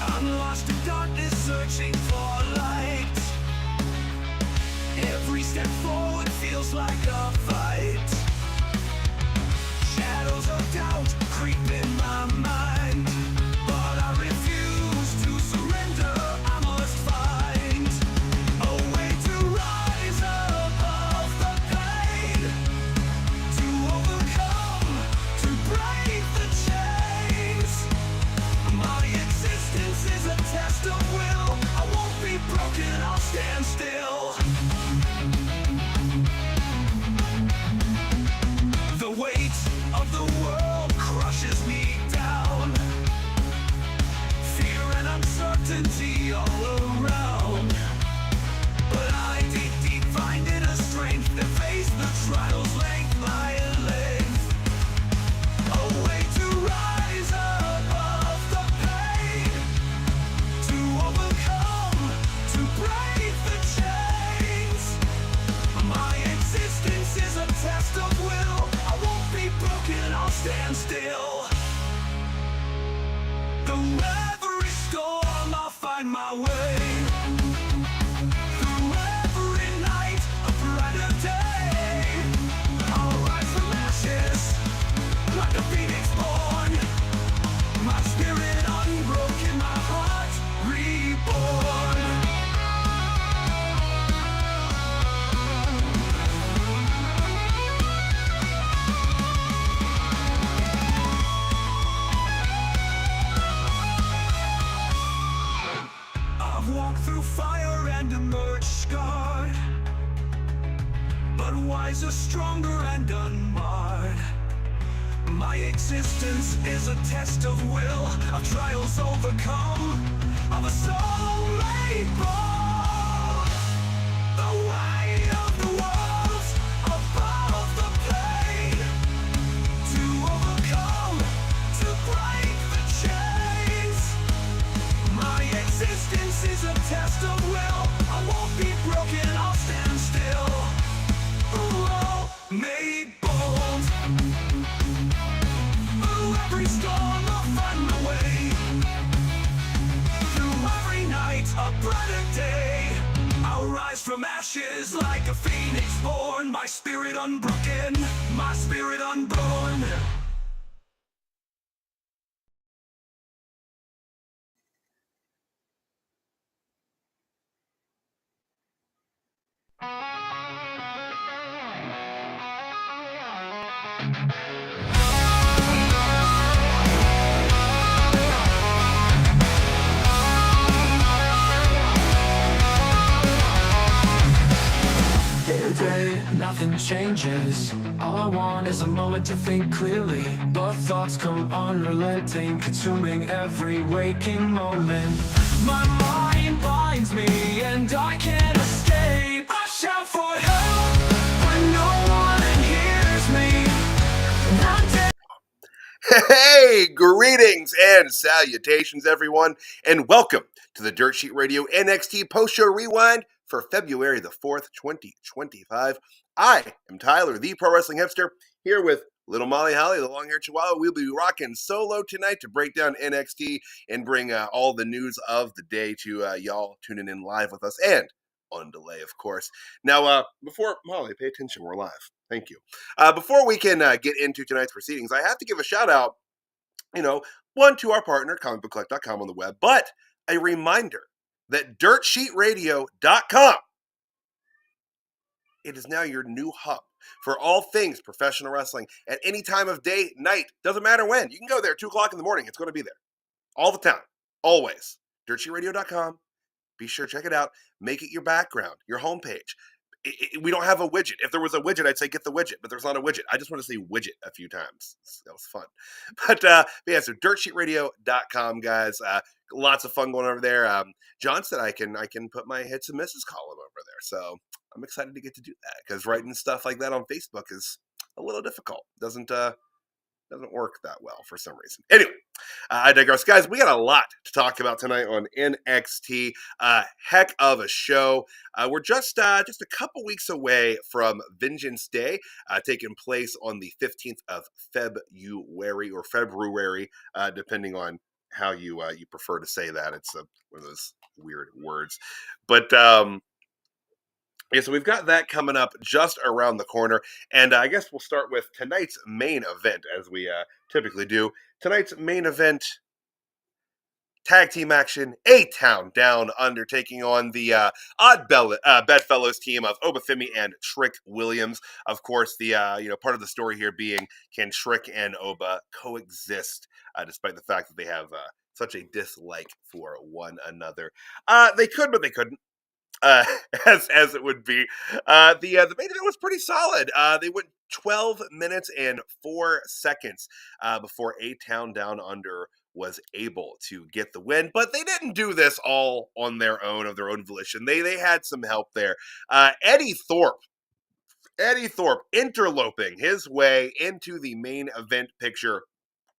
I'm lost in darkness, searching for light. Every step forward feels like a fight. Shadows of doubt creep in my mind, but I refuse to surrender. I must find a way to rise above the pain, to overcome, to break the chains. My existence is a test of will. I won't be broken, I'll stand still. The weight of the world crushes me down. Fear and uncertainty all around. But I deep find inner strength to face the trials length by length. A way to rise above the pain, to overcome, to break the chains. My existence is a test of will. I won't be broken, I'll stand still. Through every storm, I'll find my way. Through every night, a brighter day. I'll rise from ashes, like a phoenix born. My spirit unbroken, my heart reborn. I've walked through fire and emerged scarred, but wiser, stronger, and unmarred. My existence is a test of will, of trials overcome, of a soul made bold. The way of the world, above the pain, to overcome, to break the chains. My existence is a test of will. I won't be broken, I'll stand still. Oh, made bold. Through every storm, I'll find my way. Through every night, a brighter day. I'll rise from ashes like a phoenix born. My spirit unbroken, my spirit unborn. Day, nothing changes. All I want is a moment to think clearly, but thoughts come unrelenting, consuming every waking moment. My mind binds me and I can't escape. I shout for help, but no one hears me. Hey, greetings and salutations, everyone, and welcome to the Dirt Sheet Radio NXT Post-Show Rewind for February the 4th, 2025. I am Tyler, the Pro Wrestling Hipster, here with Little Molly Holly, the long-haired chihuahua. We'll be rocking solo tonight to break down NXT and bring all the news of the day to y'all tuning in live with us and on delay, of course. Now, before, Molly, pay attention, we're live. Thank you. Before we can get into tonight's proceedings, I have to give a shout-out, one, to our partner, comicbookcollect.com on the web, but a reminder that dirtsheetradio.com, it is now your new hub for all things professional wrestling at any time of day, night, doesn't matter when. You can go there 2 o'clock in the morning. It's going to be there all the time, always. dirtsheetradio.com. Be sure to check it out. Make it your background, your homepage. We don't have a widget. If there was a widget, I'd say get the widget, but there's not a widget. I just want to say widget a few times. That was fun. But yeah, so dirtsheetradio.com, guys. Lots of fun going over there. John said I can put my hits and misses column over there. So I'm excited to get to do that because writing stuff like that on Facebook is a little difficult. Doesn't doesn't work that well for some reason. Anyway, I digress, guys. We got a lot to talk about tonight on NXT. Heck of a show. We're just a couple weeks away from Vengeance Day, taking place on the 15th of February, depending on how you prefer to say that. It's one of those weird words, but yeah, so we've got that coming up just around the corner, and I guess we'll start with tonight's main event, as we typically do. Tonight's main event, tag team action, A-Town Down Under, taking on the Bedfellows team of Oba Femi and Trick Williams. Of course, the part of the story here being, can Trick and Oba coexist, despite the fact that they have such a dislike for one another. They could, but they couldn't. uh, as it would be. The main event was pretty solid. They went 12 minutes and 4 seconds before A Town Down Under was able to get the win, but they didn't do this all on their own, of their own volition. They had some help there. Eddie Thorpe interloping his way into the main event picture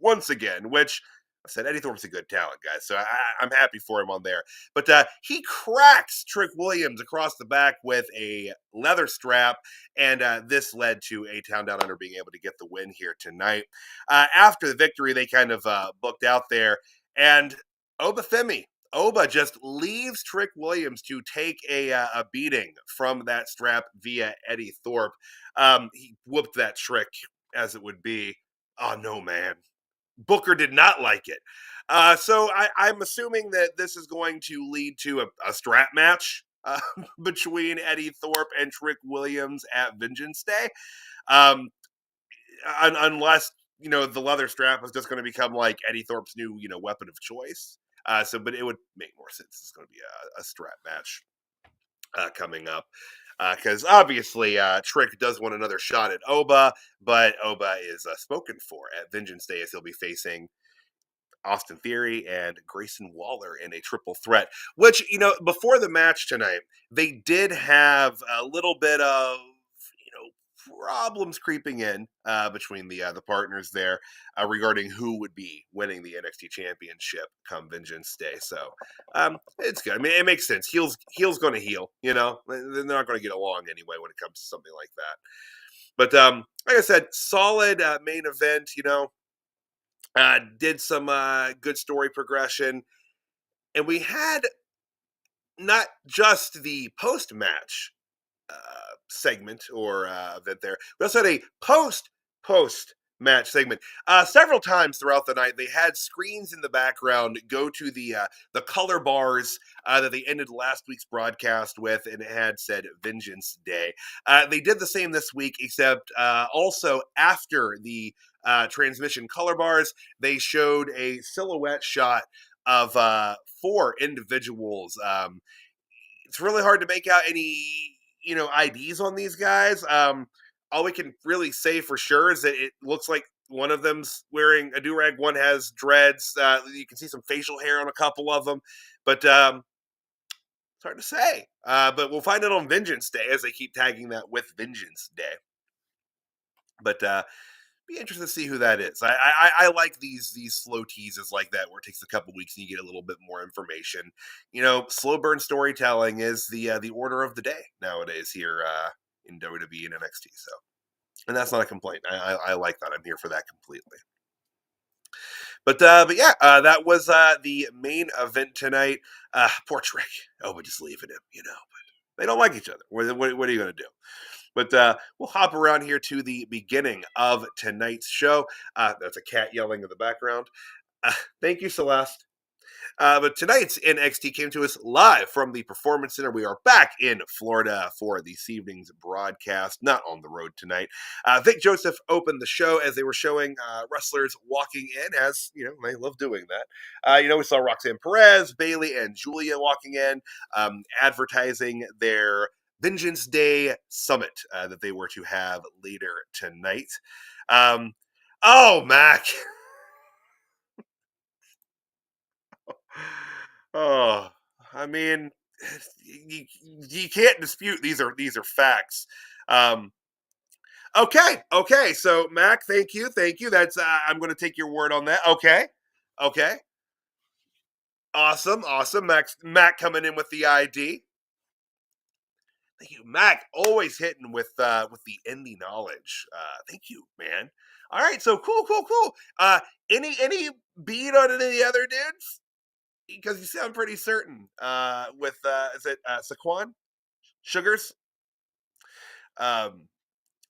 once again, which I said Eddie Thorpe's a good talent, guys, so I'm happy for him on there. But he cracks Trick Williams across the back with a leather strap, and this led to A Town Down Under being able to get the win here tonight. After the victory, they kind of booked out there, and Oba Femi. Oba just leaves Trick Williams to take a beating from that strap via Eddie Thorpe. He whooped that Trick, as it would be. Oh, no, man. Booker did not like it. So I'm assuming that this is going to lead to a strap match between Eddie Thorpe and Trick Williams at Vengeance Day. Um, unless, the leather strap is just going to become like Eddie Thorpe's new, weapon of choice. But it would make more sense. It's going to be a strap match coming up. Because obviously Trick does want another shot at Oba, but Oba is spoken for at Vengeance Day, as he'll be facing Austin Theory and Grayson Waller in a triple threat. Which, before the match tonight, they did have a little bit of, problems creeping in between the partners there regarding who would be winning the NXT Championship come Vengeance Day. So it's good. I mean, it makes sense. Heel's going to heel. They're not going to get along anyway when it comes to something like that. But like I said, solid main event. Did some good story progression, and we had not just the post match segment or event there. We also had a post match segment. Several times throughout the night, they had screens in the background go to the color bars that they ended last week's broadcast with, and it had said Vengeance Day. They did the same this week, except also after the transmission color bars, they showed a silhouette shot of 4 individuals. It's really hard to make out any IDs on these guys. All we can really say for sure is that it looks like one of them's wearing a do-rag, one has dreads. You can see some facial hair on a couple of them, but it's hard to say. But we'll find out on Vengeance Day, as they keep tagging that with Vengeance Day. But be interested to see who that is. I like these slow teases like that, where it takes a couple weeks and you get a little bit more information. Slow burn storytelling is the order of the day nowadays here in WWE and NXT. So, and that's not a complaint. I like that. I'm here for that completely. But yeah, that was the main event tonight. Poor Trick. Oh, we're just leaving him. But they don't like each other. What are you going to do? But we'll hop around here to the beginning of tonight's show. That's a cat yelling in the background. Thank you, Celeste. But tonight's NXT came to us live from the Performance Center. We are back in Florida for this evening's broadcast, not on the road tonight. Vic Joseph opened the show as they were showing wrestlers walking in, as, they love doing that. We saw Roxanne Perez, Bayley, and Giulia walking in, advertising their Vengeance Day Summit that they were to have later tonight. Mac. Oh, I mean, you can't dispute these are facts. Okay. So Mac, thank you. That's I'm going to take your word on that. Okay. Awesome. Mac coming in with the ID. Thank you, Mac. Always hitting with the indie knowledge. Thank you, man. All right, so cool. Any beat on any of the other dudes? Because you sound pretty certain. With is it Saquon Sugars? Um,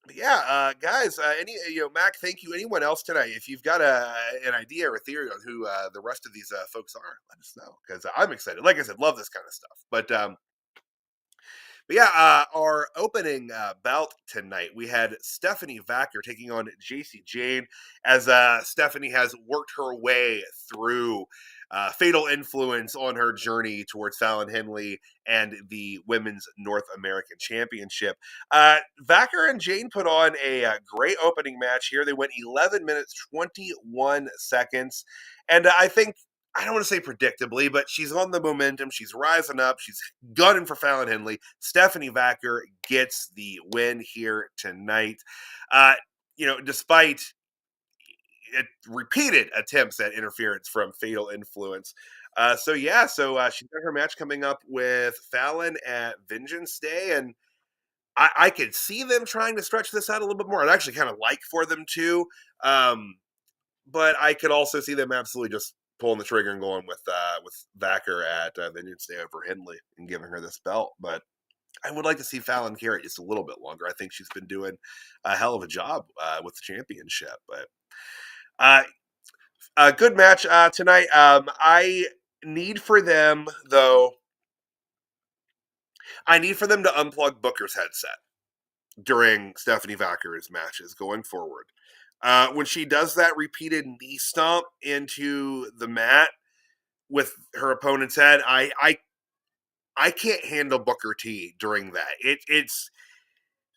but yeah, guys. Any Mac. Thank you. Anyone else tonight? If you've got an idea or a theory on who the rest of these folks are, let us know because I'm excited. Like I said, love this kind of stuff. But yeah, our opening bout tonight, we had Stephanie Vaquer taking on Jacy Jayne as Stephanie has worked her way through fatal influence on her journey towards Fallon Henley and the Women's North American Championship. Vaquer and Jayne put on a great opening match here. They went 11 minutes, 21 seconds. And I don't want to say predictably, but she's on the momentum. She's rising up. She's gunning for Fallon Henley. Stephanie Vaquer gets the win here tonight. Despite repeated attempts at interference from Fatal Influence. So she's got her match coming up with Fallon at Vengeance Day, and I could see them trying to stretch this out a little bit more. I'd actually kind of like for them to, but I could also see them absolutely just pulling the trigger and going with Vaquer at Vengeance Day over Henley and giving her this belt. But I would like to see Fallon carry it just a little bit longer. I think she's been doing a hell of a job with the championship. But a good match tonight. I need for them though. I need for them to unplug Booker's headset during Stephanie Vaquer's matches going forward. When she does that repeated knee stomp into the mat with her opponent's head, I can't handle Booker T during that. It's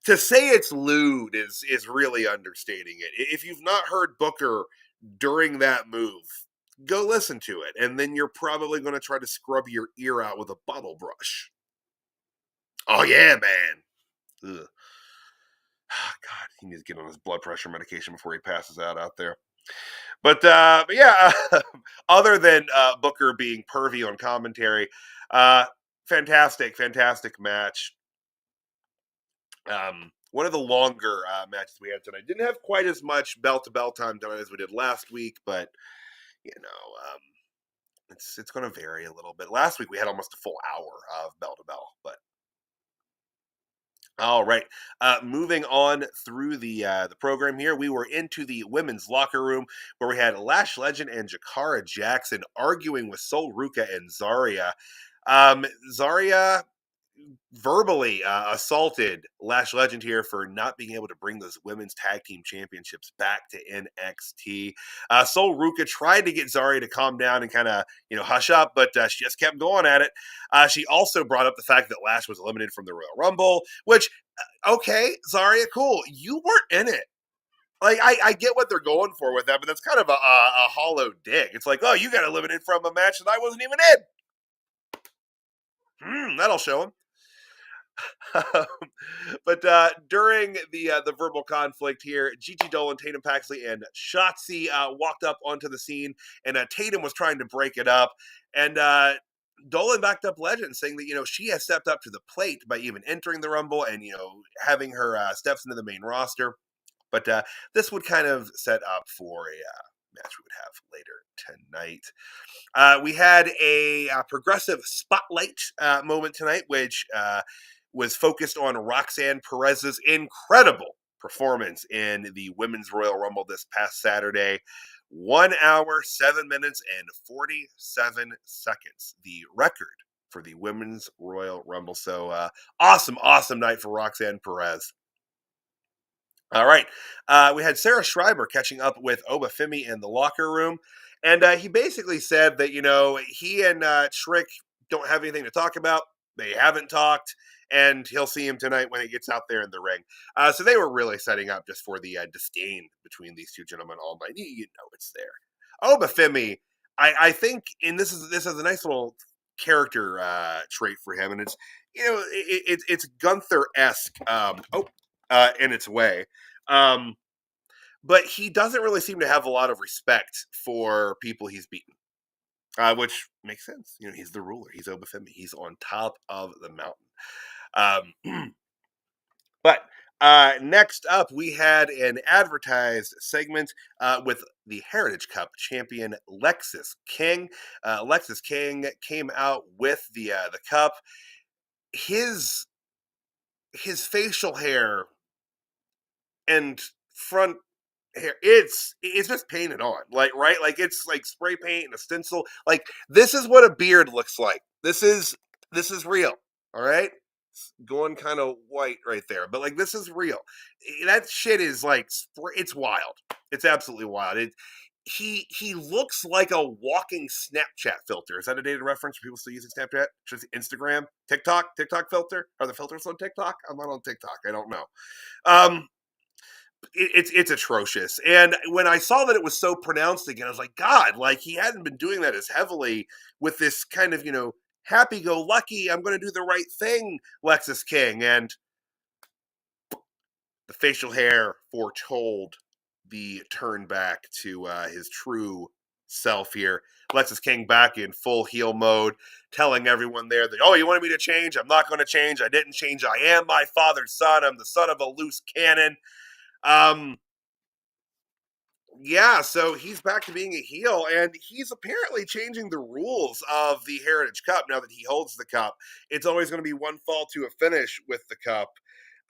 to say it's lewd is really understating it. If you've not heard Booker during that move, go listen to it, and then you're probably going to try to scrub your ear out with a bottle brush. Oh yeah, man. Ugh. God, he needs to get on his blood pressure medication before he passes out there. But yeah, other than Booker being pervy on commentary, fantastic match. One of the longer matches we had tonight. Didn't have quite as much bell-to-bell time tonight as we did last week, but it's going to vary a little bit. Last week we had almost a full hour of bell-to-bell, but all right. Moving on through the program here, we were into the women's locker room where we had Lash Legend and Jakara Jackson arguing with Sol Ruka and Zarya. Zarya verbally assaulted Lash Legend here for not being able to bring those women's tag team championships back to NXT. Sol Ruka tried to get Zarya to calm down and kind of hush up, but she just kept going at it. She also brought up the fact that Lash was eliminated from the Royal Rumble, which okay, Zarya, cool, you weren't in it. Like I get what they're going for with that, but that's kind of a hollow dig. It's like, oh, you got eliminated from a match that I wasn't even in. That'll show him. But during the verbal conflict here, Gigi Dolan, Tatum Paxley, and Shotzi walked up onto the scene, and Tatum was trying to break it up, and Dolan backed up Legend, saying that she has stepped up to the plate by even entering the Rumble and having her steps into the main roster. But this would kind of set up for a match we would have later tonight. We had a progressive spotlight moment tonight, which was focused on Roxanne Perez's incredible performance in the Women's Royal Rumble this past Saturday. 1 hour, 7 minutes, and 47 seconds. The record for the Women's Royal Rumble. So awesome night for Roxanne Perez. All right. We had Sarah Schreiber catching up with Oba Femi in the locker room. And he basically said that, he and Trick don't have anything to talk about. They haven't talked. And he'll see him tonight when he gets out there in the ring. So they were really setting up just for the disdain between these two gentlemen all night. It's there. Oba Femi, I think, and this is a nice little character trait for him. And it's, it's Gunther-esque in its way. But he doesn't really seem to have a lot of respect for people he's beaten, which makes sense. He's the ruler. He's Oba Femi. He's on top of the mountain. But next up, we had an advertised segment with the Heritage Cup champion Lexis King. Lexis King came out with the cup. His facial hair and front hair, it's just painted on, like, right, like it's like spray paint and a stencil. Like, this is what a beard looks like. This is real. All right, it's going kind of white right there, but like, this is real. That shit is like it's wild. It's absolutely wild. He looks like a walking Snapchat filter. Is that a dated reference for people still using Snapchat? Should I say Instagram, TikTok filter? Are the filters on TikTok? I'm not on TikTok. I don't know. Um, it's atrocious. And when I saw that it was so pronounced again, I was like, God, like, he hadn't been doing that as heavily with this kind of, happy-go-lucky, I'm going to do the right thing, Lexis King. And the facial hair foretold the turn back to his true self here. Lexis King back in full heel mode, telling everyone there that, oh, you wanted me to change? I'm not going to change. I didn't change. I am my father's son. I'm the son of a loose cannon. Yeah, so he's back to being a heel, and he's apparently changing the rules of the Heritage Cup now that he holds the cup. It's always going to be one fall to a finish with the cup.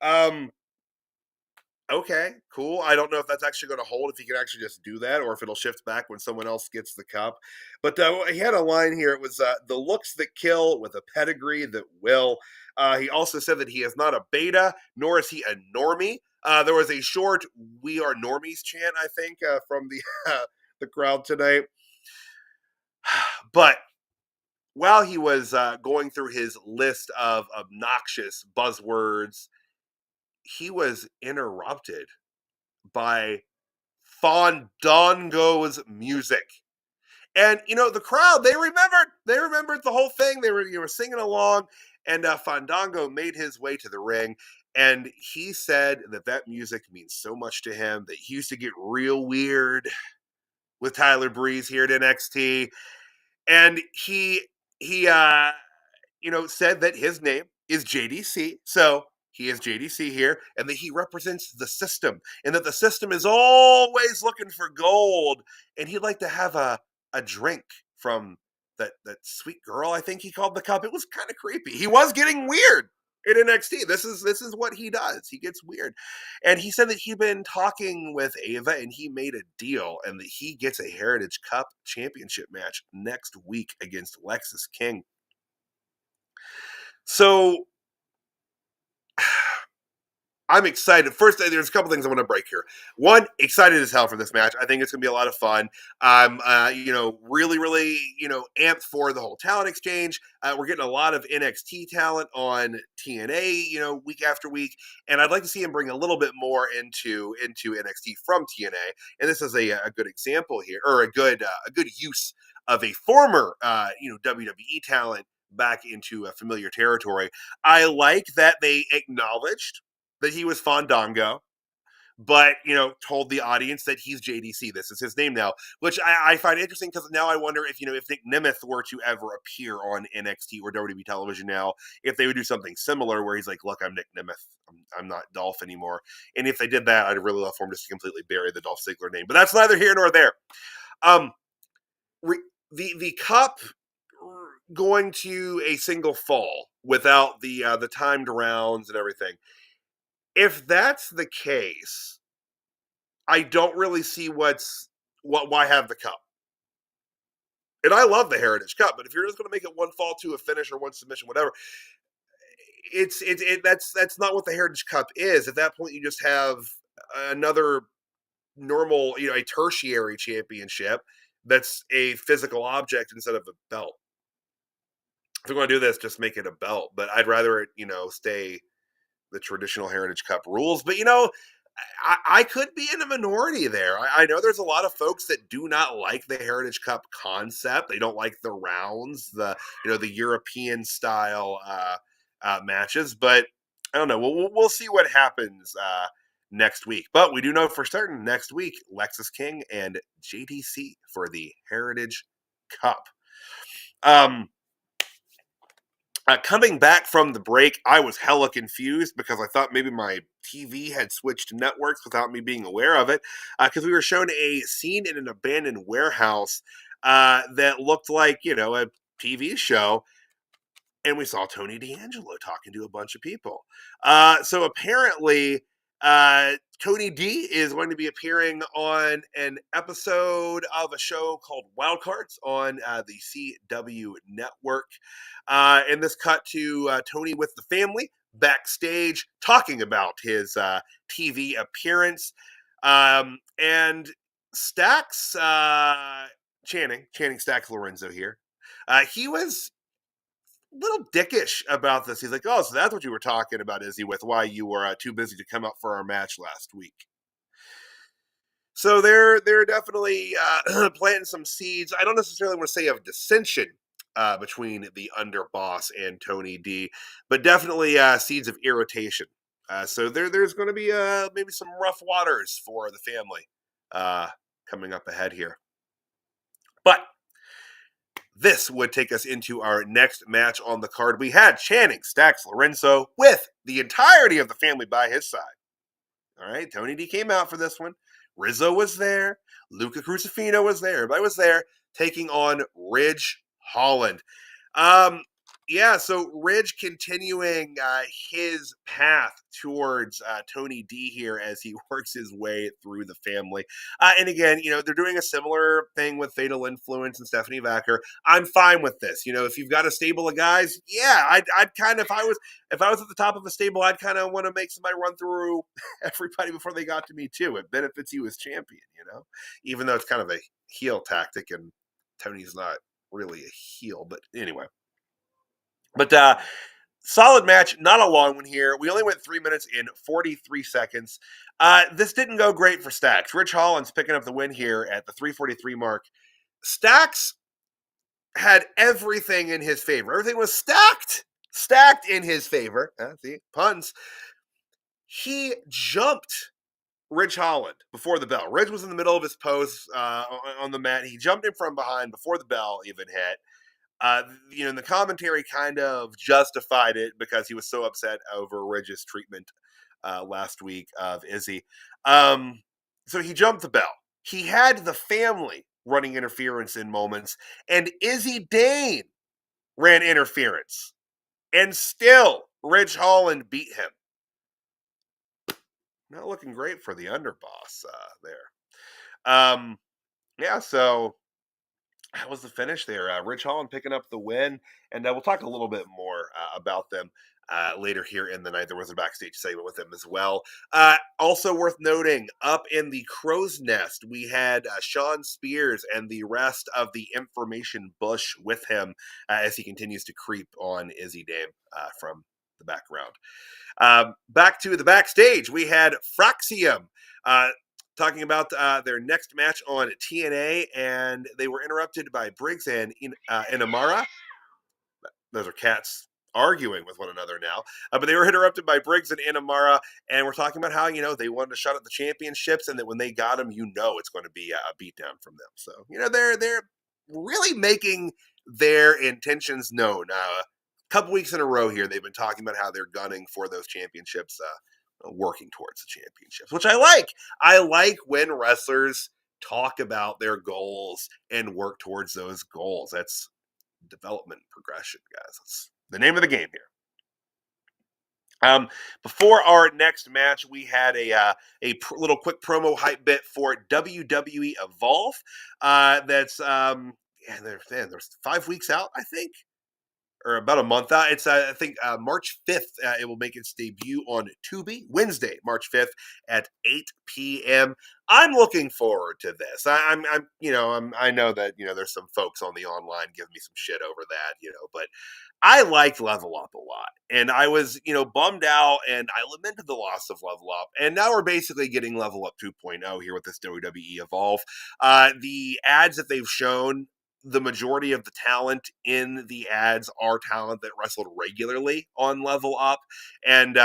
Um, okay, cool. I don't know if that's actually going to hold, if he can actually just do that, or if it'll shift back when someone else gets the cup. But he had a line here. It was the looks that kill with a pedigree that will. He also said that he is not a beta, nor is he a normie. There was a short "We Are Normies" chant, I think, from the crowd tonight. But while he was going through his list of obnoxious buzzwords, he was interrupted by Fandango's music. And the crowd, they remembered the whole thing. They were singing along, and Fandango made his way to the ring, and he said that music means so much to him that he used to get real weird with Tyler Breeze here at NXT. And he said that his name is JDC. So he is JDC here, and that he represents the system, and that the system is always looking for gold. And he'd like to have a drink from that sweet girl, I think he called the cup. It was kind of creepy. He was getting weird in NXT. This is what he does. He gets weird. And he said that he'd been talking with Ava, and he made a deal, and that he gets a Heritage Cup championship match next week against Lexis King. So I'm excited. First, there's a couple things I want to break here. One, excited as hell for this match. I think it's going to be a lot of fun. I'm, really, really, amped for the whole talent exchange. We're getting a lot of NXT talent on TNA, week after week, and I'd like to see him bring a little bit more into NXT from TNA. And this is a good example here, or a good use of a former, WWE talent back into a familiar territory. I like that they acknowledged that he was Fandango, but told the audience that he's JDC. This is his name now, which I find interesting, because now I wonder if if Nick Nemeth were to ever appear on NXT or WWE television now, if they would do something similar where he's like, "Look, I'm Nick Nemeth. I'm not Dolph anymore." And if they did that, I'd really love for him just to completely bury the Dolph Ziggler name. But that's neither here nor there. The cup going to a single fall without the timed rounds and everything. If that's the case, I don't really see why have the cup. And I love the Heritage Cup, but if you're just going to make it one fall to a finish or one submission, whatever, that's not what the Heritage Cup is. At that point, you just have another normal, a tertiary championship that's a physical object instead of a belt. If we're going to do this, just make it a belt. But I'd rather it, stay the traditional Heritage Cup rules. But I could be in a minority there. I know there's a lot of folks that do not like the Heritage Cup concept. They don't like the rounds, the European style matches. But I don't know. We'll see what happens next week. But we do know for certain next week, Lexis King and JDC for the Heritage Cup. Coming back from the break, I was hella confused because I thought maybe my TV had switched networks without me being aware of it. Because we were shown a scene in an abandoned warehouse that looked like, a TV show. And we saw Tony D'Angelo talking to a bunch of people. So apparently, Tony D is going to be appearing on an episode of a show called Wild Cards on the CW network. And this cut to Tony with the family backstage talking about his TV appearance. And Stax, Channing Stax Lorenzo here. He was little dickish about this. He's like, "Oh, so that's what you were talking about, Izzy, with why you were too busy to come up for our match last week." So they're definitely planting some seeds. I don't necessarily want to say of dissension between the underboss and Tony D, but definitely seeds of irritation. So there's going to be maybe some rough waters for the family coming up ahead here. But this would take us into our next match on the card. We had Channing Stax Lorenzo with the entirety of the family by his side. All right, Tony D came out for this one. Rizzo was there. Luca Crucifino was there. Everybody was there taking on Ridge Holland. So Ridge continuing his path towards Tony D here as he works his way through the family. And again, they're doing a similar thing with Fatal Influence and Stephanie Vaquer. I'm fine with this. If you've got a stable of guys, yeah, I'd kind of, if I was at the top of a stable, I'd kind of want to make somebody run through everybody before they got to me too. It benefits you as champion, even though it's kind of a heel tactic and Tony's not really a heel, but anyway. But solid match, not a long one here. We only went 3 minutes and 43 seconds. This didn't go great for Stax. Ridge Holland's picking up the win here at the 3:43 mark. Stax had everything in his favor. Everything was stacked in his favor. See, puns. He jumped Ridge Holland before the bell. Ridge was in the middle of his pose on the mat. He jumped in from behind before the bell even hit. The commentary kind of justified it because he was so upset over Ridge's treatment last week of Izzy. So he jumped the bell. He had the family running interference in moments, and Izzy Dane ran interference. And still, Ridge Holland beat him. Not looking great for the underboss there. So that was the finish there. Ridge Holland picking up the win, and we'll talk a little bit more about them later here in the night. There was a backstage segment with them as well. Also worth noting, up in the crow's nest, we had Sean Spears and the rest of the information bush with him as he continues to creep on Izzy Dame from the background. Back to the backstage, we had Fraxium talking about their next match on TNA, and they were interrupted by Briggs and Inamara. Those are cats arguing with one another now. But they were interrupted by Briggs and Inamara, and we're talking about how, they wanted a shot at the championships, and that when they got them, it's going to be a beatdown from them. So, they're really making their intentions known. A couple weeks in a row here, they've been talking about how they're gunning for those championships, working towards the championships, which I like. I like when wrestlers talk about their goals and work towards those goals. That's development progression, guys. That's the name of the game here. Before our next match, we had a little quick promo hype bit for WWE Evolve. That's there's 5 weeks out, I think, or about a month out. It's I think March 5th. It will make its debut on Tubi, Wednesday, March 5th at 8 p.m. I'm looking forward to this. I know that there's some folks on the online giving me some shit over that, but I liked Level Up a lot, and I was bummed out, and I lamented the loss of Level Up, and now we're basically getting Level Up 2.0 here with this WWE Evolve. The ads that they've shown, the majority of the talent in the ads are talent that wrestled regularly on Level Up. And,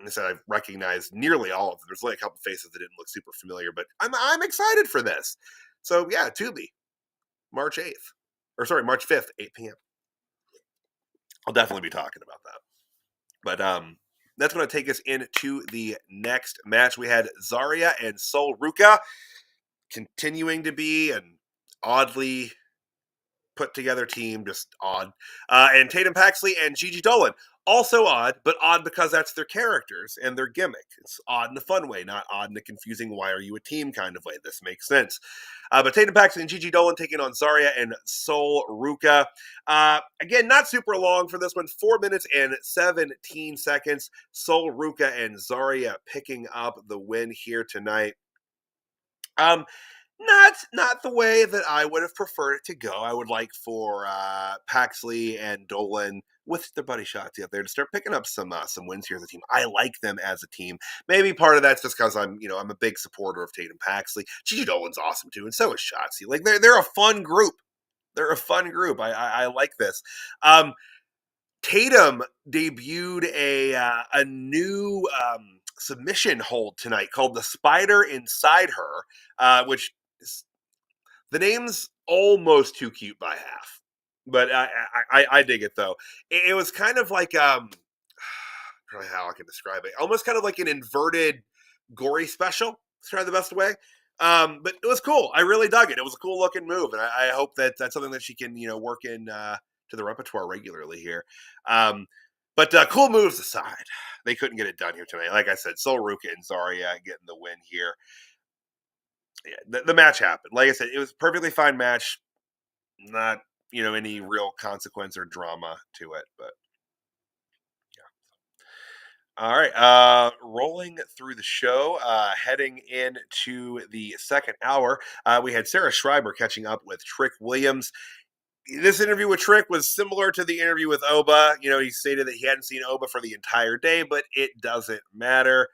I said I've recognized nearly all of them. There's only a couple faces that didn't look super familiar, but I'm excited for this. So yeah, Tubi, March 8th. Or sorry, March 5th, 8 p.m. I'll definitely be talking about that. But that's going to take us into the next match. We had Zarya and Sol Ruka continuing to be an oddly put together team, just odd. And Tatum Paxley and Gigi Dolan, also odd, but odd because that's their characters and their gimmick. It's odd in a fun way, not odd in a confusing why are you a team kind of way. This makes sense. But Tatum Paxley and Gigi Dolan taking on Zarya and Sol Ruka. Again, not super long for this one. 4 minutes and 17 seconds. Sol Ruka and Zarya picking up the win here tonight. Not the way that I would have preferred it to go. I would like for Paxley and Dolan with their buddy Shotzi up there to start picking up some wins here as a team. I like them as a team. Maybe part of that's just because I'm a big supporter of Tatum Paxley. Gigi Dolan's awesome too, and so is Shotzi. Like they're a fun group. They're a fun group. I like this. Tatum debuted a new submission hold tonight called the Spider Inside Her, which is, the name's almost too cute by half, but I dig it though. It was kind of like I don't know how I can describe it. Almost kind of like an inverted gory special. Let's try the best way. But it was cool. I really dug it. It was a cool looking move, and I hope that that's something that she can work in to the repertoire regularly here. But cool moves aside, they couldn't get it done here tonight. Like I said, Sol Ruka and Zarya getting the win here. Yeah, the match happened. Like I said, it was a perfectly fine match. Not any real consequence or drama to it, but yeah. All right, rolling through the show, heading into the second hour, we had Sarah Schreiber catching up with Trick Williams. This interview with Trick was similar to the interview with Oba. He stated that he hadn't seen Oba for the entire day, but it doesn't matter.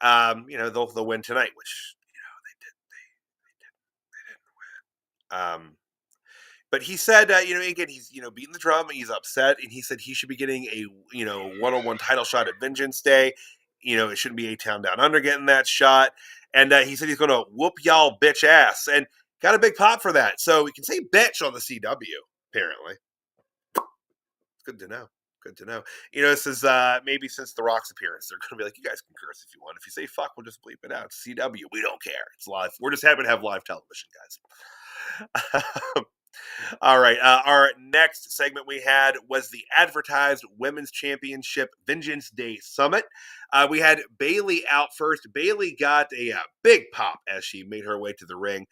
They'll win tonight, which they didn't win. But he said, again, he's beating the drum, he's upset, and he said he should be getting a one-on-one title shot at Vengeance Day. It shouldn't be A-Town Down Under getting that shot, and he said he's going to whoop y'all bitch ass, and got a big pop for that. So we can say bitch on the CW, apparently. Good to know. Good to know. This is maybe since The Rock's appearance, they're going to be like, you guys can curse if you want. If you say fuck, we'll just bleep it out. It's CW. We don't care. It's live. We're just happy to have live television, guys. All right. Our next segment we had was the advertised Women's Championship Vengeance Day Summit. We had Bayley out first. Bayley got a big pop as she made her way to the ring,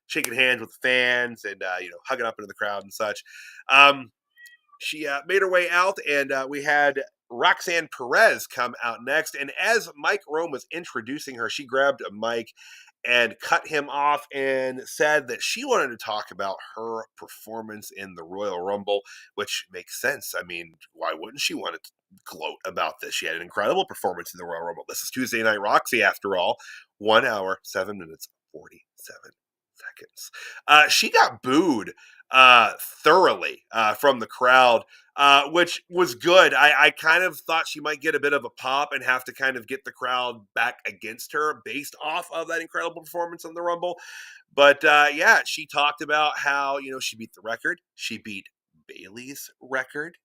shaking hands with the fans and, hugging up into the crowd and such. She made her way out, and we had Roxanne Perez come out next. And as Mike Rome was introducing her, she grabbed a mic and cut him off and said that she wanted to talk about her performance in the Royal Rumble, which makes sense. I mean, why wouldn't she want to gloat about this? She had an incredible performance in the Royal Rumble. This is Tuesday Night Roxy, after all. 1 hour, 7 minutes, 47 seconds. She got booed thoroughly from the crowd, which was good. I kind of thought she might get a bit of a pop and have to kind of get the crowd back against her based off of that incredible performance on the Rumble. But yeah, she talked about how, she beat the record. She beat Bayley's record.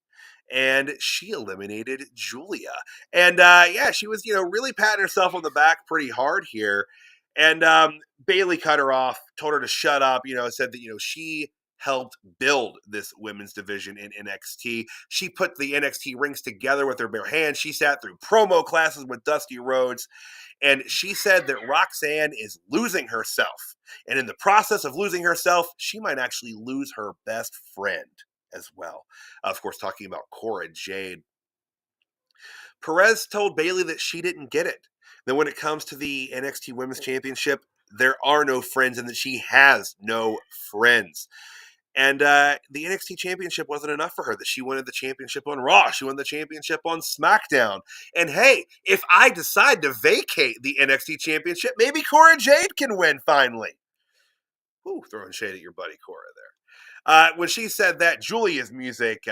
And she eliminated Giulia. And yeah, she was, really patting herself on the back pretty hard here. And Bayley cut her off, told her to shut up, said that, she helped build this women's division in NXT. She put the NXT rings together with her bare hands. She sat through promo classes with Dusty Rhodes. And she said that Roxanne is losing herself. And in the process of losing herself, she might actually lose her best friend as well. Of course, talking about Cora Jade. Perez told Bayley that she didn't get it. That when it comes to the NXT Women's Championship, there are no friends and that she has no friends. And the NXT Championship wasn't enough for her, that she wanted the championship on Raw. She wanted the championship on SmackDown. And hey, if I decide to vacate the NXT Championship, maybe Cora Jade can win finally. Ooh, throwing shade at your buddy Cora there. When she said that, Giulia's music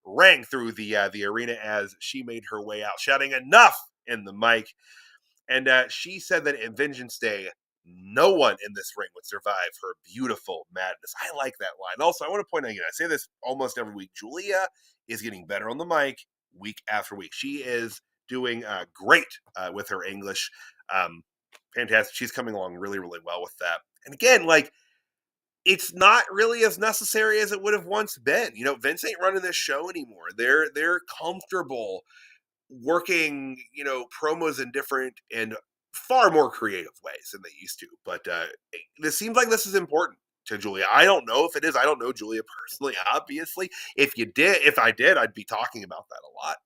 rang through the arena as she made her way out, shouting "enough" in the mic. And she said that in Vengeance Day, no one in this ring would survive her beautiful madness. I like that line. Also, I want to point out, I say this almost every week, Giulia is getting better on the mic week after week. She is doing great with her English. Fantastic. She's coming along really, really well with that. And again, it's not really as necessary as it would have once been. Vince ain't running this show anymore. They're comfortable working, promos in different and far more creative ways than they used to. But this seems like this is important to Giulia. I don't know if it is. I don't know Giulia personally, obviously. If I did, I'd be talking about that a lot.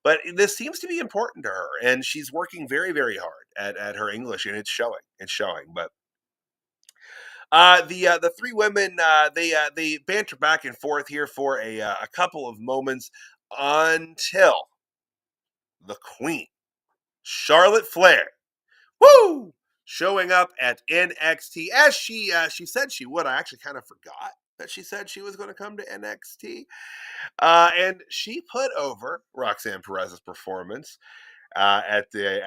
But this seems to be important to her, and she's working very, very hard at her English, and it's showing. It's showing. But the three women they banter back and forth here for a couple of moments until the Queen, Charlotte Flair, woo, showing up at NXT as she said she would. I actually kind of forgot that she said she was going to come to NXT, and she put over Roxanne Perez's performance at the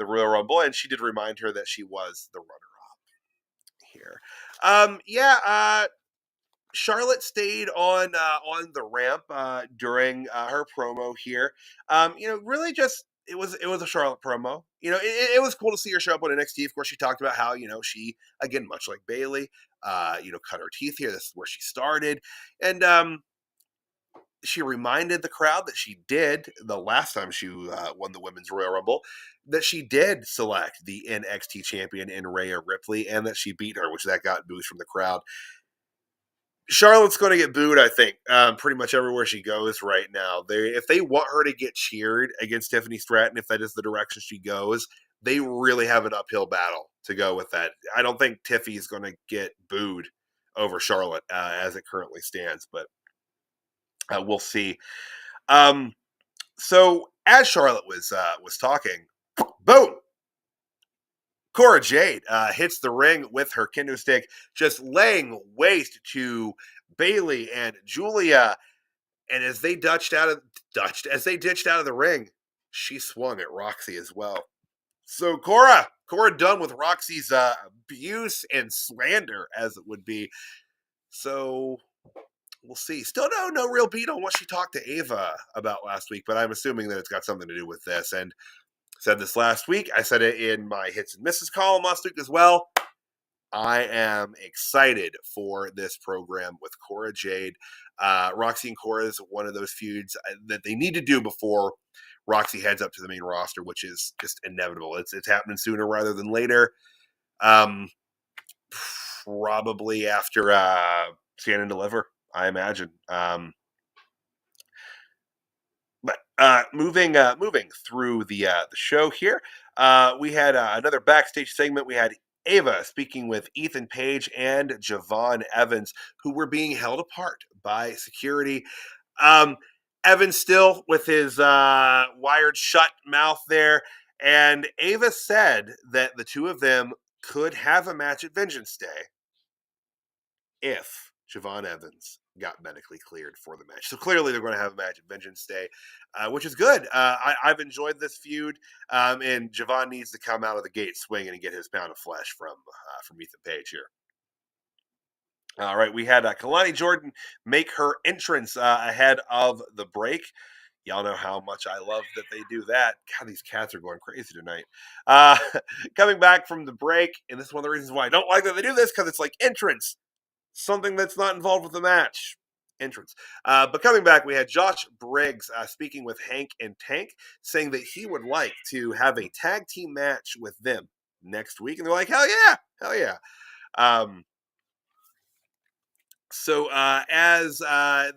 Royal Rumble, and she did remind her that she was the runner-up here. Charlotte stayed on the ramp during her promo here. Really just it was a Charlotte promo. It was cool to see her show up on NXT. Of course, she talked about how she, again, much like Bayley, cut her teeth here. This is where she started, and she reminded the crowd that she did the last time she won the Women's Royal Rumble, that she did select the NXT champion in Rhea Ripley, and that she beat her, which that got boos from the crowd. Charlotte's going to get booed, I think, pretty much everywhere she goes right now. If they want her to get cheered against Tiffany Stratton, if that is the direction she goes, they really have an uphill battle to go with that. I don't think Tiffy's going to get booed over Charlotte as it currently stands, but we'll see. So as Charlotte was talking, boom, Cora Jade hits the ring with her kendo stick, just laying waste to Bayley and Giulia. And as they ditched out of the ring, she swung at Roxy as well. So Cora done with Roxy's abuse and slander, as it would be. So we'll see. Still no real beat on what she talked to Ava about last week, but I'm assuming that it's got something to do with this. And said this last week. I said it in my hits and misses column last week as well. I am excited for this program with Cora Jade. Roxy and Cora is one of those feuds that they need to do before Roxy heads up to the main roster, which is just inevitable. It's happening sooner rather than later. Probably after Stand and Deliver, I imagine. But moving through the show here, we had another backstage segment. We had Ava speaking with Ethan Page and Javon Evans, who were being held apart by security. Evans still with his wired shut mouth there, and Ava said that the two of them could have a match at Vengeance Day if Javon Evans got medically cleared for the match. So clearly they're going to have a match at Vengeance Day, which is good. I've enjoyed this feud, and Javon needs to come out of the gate swinging and get his pound of flesh from Ethan Page here. All right, we had Kelani Jordan make her entrance ahead of the break. Y'all know how much I love that they do that. God, these cats are going crazy tonight. Coming back from the break, and this is one of the reasons why I don't like that they do this, because it's like entrance. Something that's not involved with the match. Entrance. But coming back, we had Josh Briggs speaking with Hank and Tank, saying that he would like to have a tag team match with them next week. And they're like, hell yeah. So as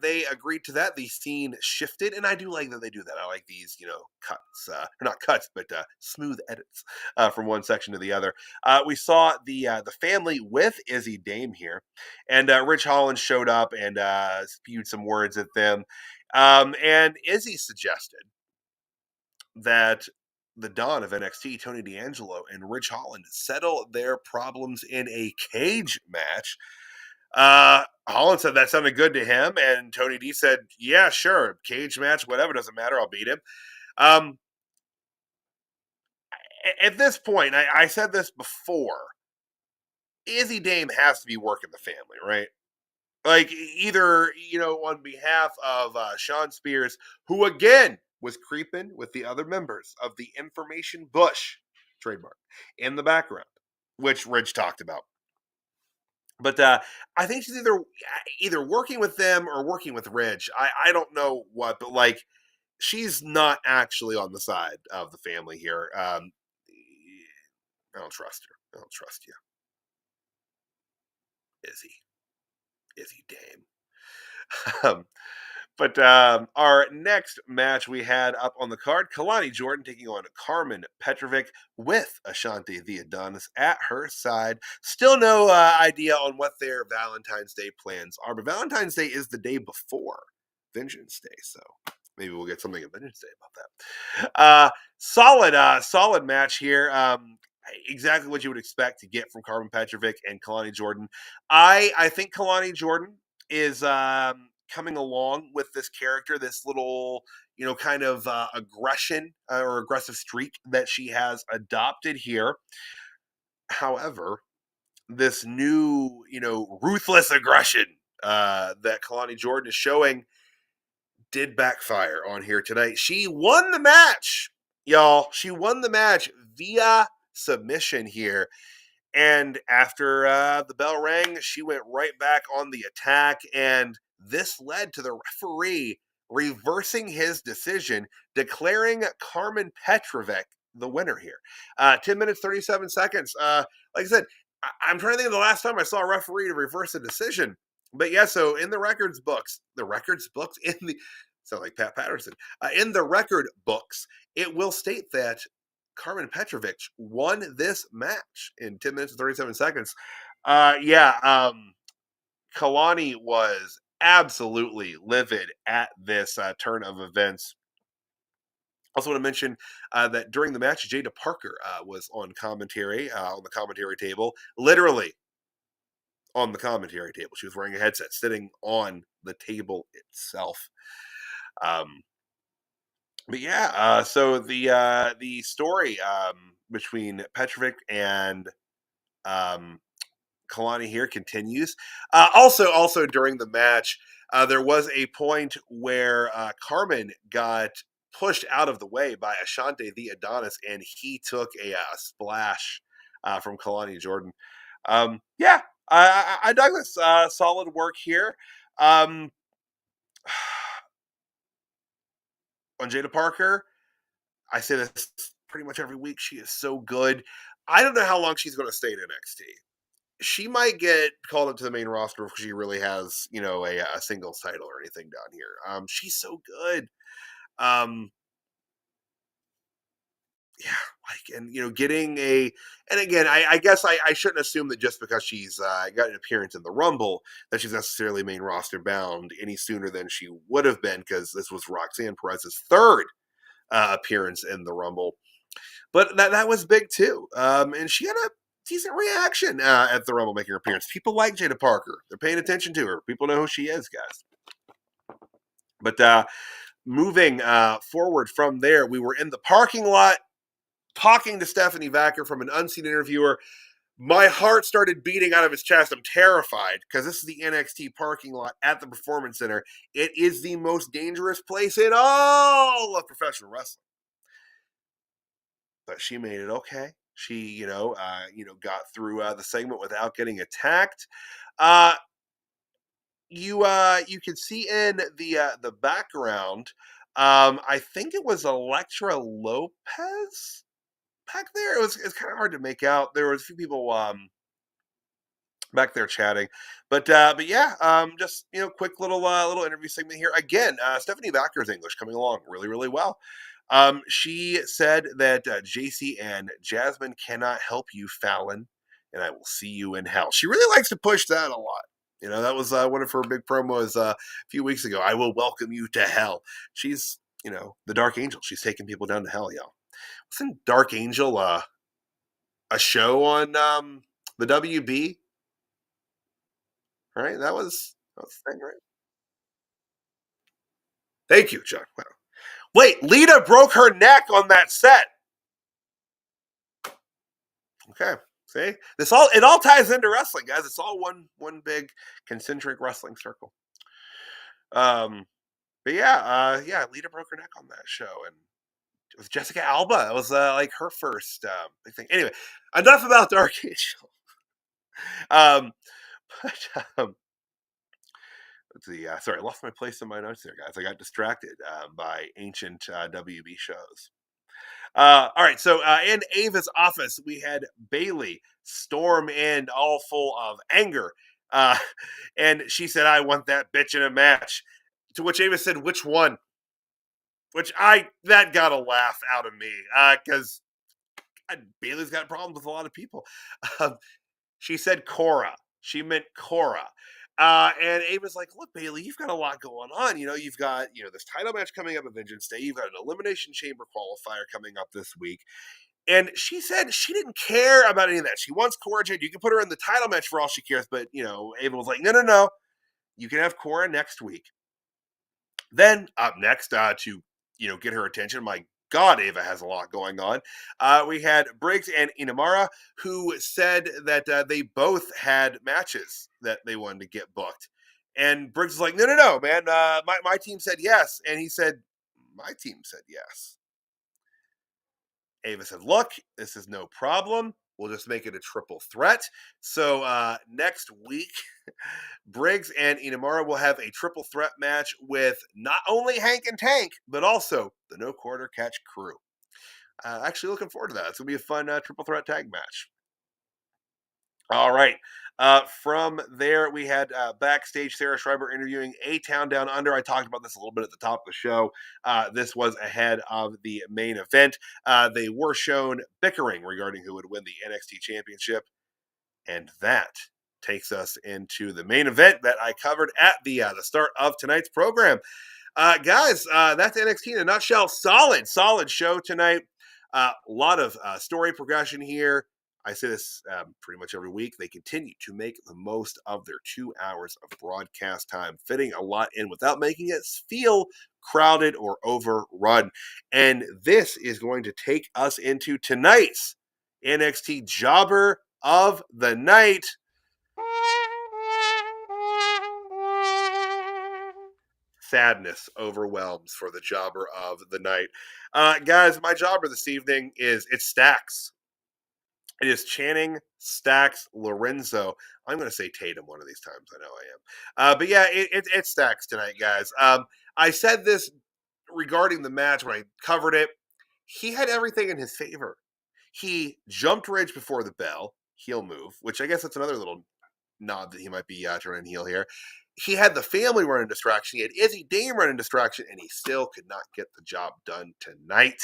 they agreed to that, the scene shifted, and I do like that they do that. I like these, cuts, or not cuts, but smooth edits from one section to the other. We saw the family with Izzy Dame here, and Rich Holland showed up and spewed some words at them, and Izzy suggested that the Dawn of NXT, Tony D'Angelo and Rich Holland, settle their problems in a cage match. Holland said that sounded good to him, and Tony D said, "Yeah, sure, cage match, whatever, doesn't matter. I'll beat him." Um, at this point, I said this before. Izzy Dame has to be working the family, right? Like either on behalf of Sean Spears, who again was creeping with the other members of the Information Bush trademark in the background, which Ridge talked about. But I think she's either working with them or working with Ridge. I don't know what, but like she's not actually on the side of the family here. I don't trust her. I don't trust you, Izzy Dame. Um, but our next match we had up on the card, Kelani Jordan taking on Karmen Petrovic with Ashante the Adonis at her side. Still no idea on what their Valentine's Day plans are, but Valentine's Day is the day before Vengeance Day, so maybe we'll get something at Vengeance Day about that. Solid match here. Exactly what you would expect to get from Karmen Petrovic and Kelani Jordan. I think Kelani Jordan is coming along with this character, this little, kind of aggression or aggressive streak that she has adopted here. However, this new, ruthless aggression that Kelani Jordan is showing did backfire on here tonight. She won the match, y'all. She won the match via submission here. And after the bell rang, she went right back on the attack. And this led to the referee reversing his decision, declaring Karmen Petrovic the winner here. 10 minutes, 37 seconds. Like I said, I'm trying to think of the last time I saw a referee to reverse a decision. But yeah, so in the records books, in the, sound like Pat Patterson, in the record books, it will state that Karmen Petrovic won this match in 10 minutes and 37 seconds. Kelani was absolutely livid at this turn of events. Also want to mention that during the match, Jada Parker was on commentary, on the commentary table, literally on the commentary table. She was wearing a headset, sitting on the table itself. But yeah, so the story between Petrovic and Kelani here continues. Also during the match, there was a point where Karmen got pushed out of the way by Ashante the Adonis, and he took a splash from Kelani Jordan. Yeah, I dug this. Solid work here. Um, on Jada Parker, I say this pretty much every week. She is so good. I don't know how long she's going to stay in NXT. She might get called up to the main roster if she really has, a singles title or anything down here. She's so good. Yeah, getting and again, I guess I shouldn't assume that just because she's got an appearance in the Rumble that she's necessarily main roster bound any sooner than she would have been, because this was Roxanne Perez's third appearance in the Rumble. But that was big too. And she had a decent reaction at the Rumble making her appearance. People like Jada Parker. They're paying attention to her. People know who she is, guys. But moving forward from there, we were in the parking lot talking to Stephanie Vaquer from an unseen interviewer. My heart started beating out of its chest. I'm terrified because this is the NXT parking lot at the Performance Center. It is the most dangerous place in all of professional wrestling. But she made it okay. She, got through the segment without getting attacked. You can see in the background. I think it was Elektra Lopez back there. It's kind of hard to make out. There was a few people back there chatting, but yeah, just quick little interview segment here. Again, Stephanie Vaquer's English coming along really, really well. She said that Jacy and Jasmine cannot help you, Fallon, and I will see you in hell. She really likes to push that a lot. That was one of her big promos a few weeks ago. I will welcome you to hell. She's, the Dark Angel. She's taking people down to hell, y'all. Wasn't Dark Angel a show on the WB? Right? That was That's the thing, right? Thank you, Chuck. Wow. Wait, Lita broke her neck on that set. Okay. See? It all ties into wrestling, guys. It's all one big concentric wrestling circle. But yeah, Lita broke her neck on that show, and it was Jessica Alba. It was like her first big thing. Anyway, enough about Dark Angel. Um, but let's see. Sorry, I lost my place in my notes there, guys. I got distracted by ancient WB shows. All right, so in Ava's office, we had Bayley storm in all full of anger. Uh, and she said, I want that bitch in a match. To which Ava said, which one? That got a laugh out of me because Bayley's got problems with a lot of people. Um, she said Cora. She meant Cora. And Ava's like, look, Bayley, you've got a lot going on. You've got, this title match coming up at Vengeance Day. You've got an Elimination Chamber qualifier coming up this week. And she said she didn't care about any of that. She wants Cora Jade. You can put her in the title match for all she cares. But, Ava was like, no. You can have Cora next week. Then up next to, get her attention, my God, Ava has a lot going on. We had Briggs and Inamara, who said that they both had matches that they wanted to get booked. And Briggs was like, no, man. My team said yes. And he said, my team said yes. Ava said, look, this is no problem. We'll just make it a triple threat. So next week, Briggs and Inamura will have a triple threat match with not only Hank and Tank, but also the No Quarter Catch crew. Actually looking forward to that. It's going to be a fun triple threat tag match. All right. From there, we had backstage Sarah Schreiber interviewing A-Town Down Under. I talked about this a little bit at the top of the show. This was ahead of the main event. They were shown bickering regarding who would win the NXT Championship. And that takes us into the main event that I covered at the start of tonight's program. Guys, that's NXT in a nutshell. Solid show tonight. A lot of story progression here. I say this pretty much every week. They continue to make the most of their 2 hours of broadcast time, fitting a lot in without making it feel crowded or overrun. And this is going to take us into tonight's NXT Jobber of the Night. Sadness overwhelms for the Jobber of the Night. Guys, my jobber this evening it's Stacks. It is Channing Stacks Lorenzo. I'm going to say Tatum one of these times. I know I am. But yeah, it's Stacks tonight, guys. I said this regarding the match when I covered it. He had everything in his favor. He jumped Ridge before the bell, heel move, which I guess that's another little nod that he might be turning heel here. He had the family running distraction. He had Izzy Dame running distraction, and he still could not get the job done tonight.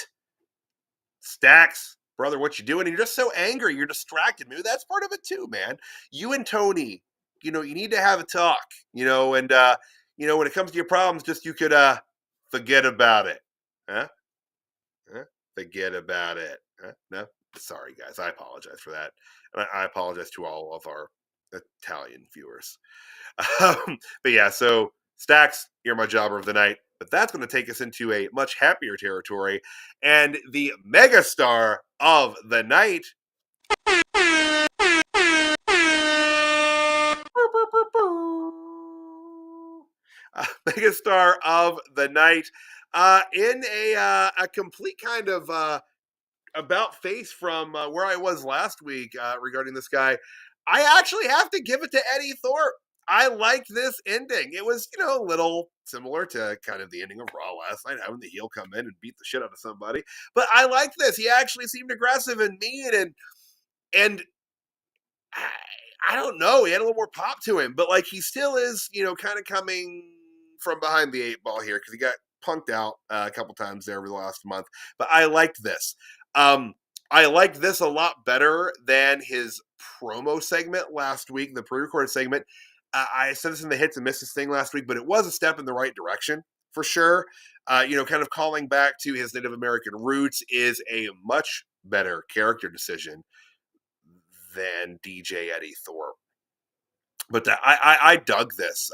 Stacks, brother, what you doing? And you're just so angry. You're distracted. Maybe that's part of it too, man. You and Tony, you need to have a talk, and, when it comes to your problems, just you could forget about it. Huh? Forget about it. Huh? No? Sorry, guys. I apologize for that. And I apologize to all of our Italian viewers. But yeah, so Stacks, you're my jobber of the night. But that's going to take us into a much happier territory. And the megastar of the night. Megastar of the night. In a complete kind of about face from where I was last week regarding this guy, I actually have to give it to Eddie Thorpe. I liked this ending. It was, a little similar to kind of the ending of Raw last night, having the heel come in and beat the shit out of somebody. But I liked this. He actually seemed aggressive and mean, and I don't know. He had a little more pop to him, but like he still is, kind of coming from behind the 8 ball here because he got punked out a couple times there over the last month. But I liked this. I liked this a lot better than his promo segment last week, the pre-recorded segment. I said this in the hits and misses thing last week, but it was a step in the right direction for sure. Kind of calling back to his Native American roots is a much better character decision than DJ Eddie Thorpe. But I dug this.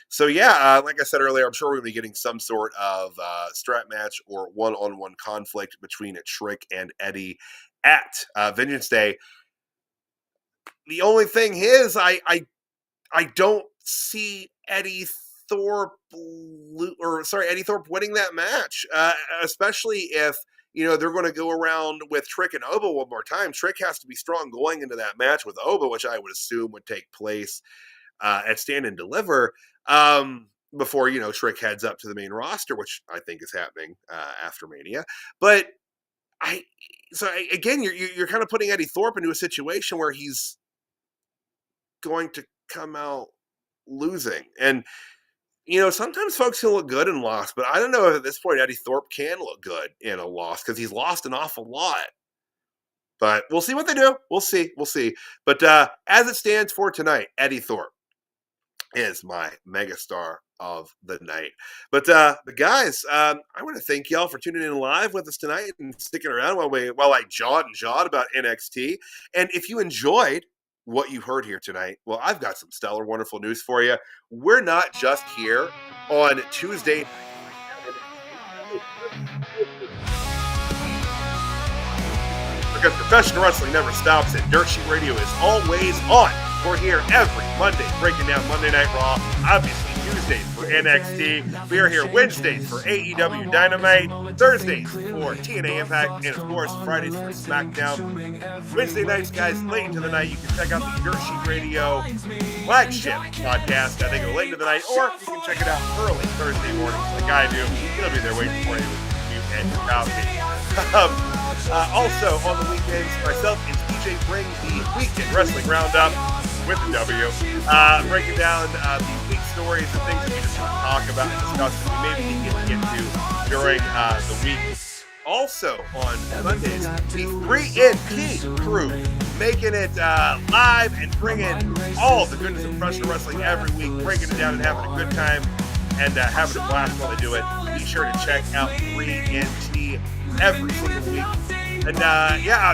So yeah, like I said earlier, I'm sure we're going to be getting some sort of strap match or one-on-one conflict between Trick and Eddie at Vengeance Day. The only thing is, I don't see Eddie Thorpe winning that match, especially if they're going to go around with Trick and Oba one more time. Trick has to be strong going into that match with Oba, which I would assume would take place at Stand and Deliver before Trick heads up to the main roster, which I think is happening after Mania. But again, you're kind of putting Eddie Thorpe into a situation where he's going to come out losing. And sometimes folks can look good in loss, but I don't know if at this point Eddie Thorpe can look good in a loss because he's lost an awful lot. But we'll see what they do. We'll see. But as it stands for tonight, Eddie Thorpe is my megastar of the night. But guys, I want to thank y'all for tuning in live with us tonight and sticking around while I jawed about NXT. And if you enjoyed what you heard here tonight, well, I've got some stellar, wonderful news for you. We're not just here on Tuesday. Because professional wrestling never stops and Dirt Sheet Radio is always on. We're here every Monday breaking down Monday Night Raw, obviously Tuesdays for NXT. We are here Wednesdays for AEW Dynamite, Thursdays for TNA Impact, and of course Fridays for SmackDown. Wednesday nights, guys, late into the night, you can check out the Dirt Sheet Radio flagship podcast. I think late into the night, or you can check it out early Thursday mornings like I do. It'll be there waiting for you with you and your coffee. Also on the weekends, myself and TJ bring the Weekend Wrestling Roundup with the W, breaking down the week stories and things that we just want to talk about and discuss that we maybe didn't get to during the week. Also on Mondays, the 3NP crew making it live and bringing all the goodness of professional wrestling every week, breaking it down and having a good time and having a blast while they do it. Be sure to check out 3NT every single week. And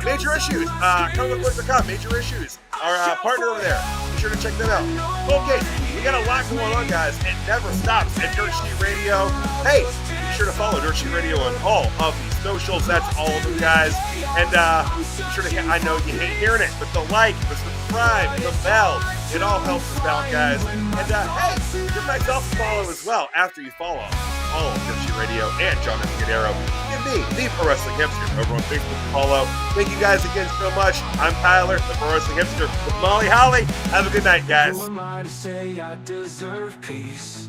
Major Issues, comic.com, Major Issues, our partner over there. Be sure to check them out. Okay, we got a lot going on, guys. It never stops at Dirt Sheet Radio. Hey, be sure to follow Dirt Sheet Radio on all of the socials. That's all of them, guys. And be sure to I know you hate hearing it, but the like, the subscribe, the bell, it all helps us out, guys. And hey, give myself a follow as well after you follow all of Dirt Sheet Radio and John Escudero. Give me, the Pro Wrestling Hipster, over on Facebook to follow. Thank you guys again so much. I'm Tyler, the Pro Wrestling Hipster, with Molly Holly. Have a good night, guys. Who am I to say I deserve peace?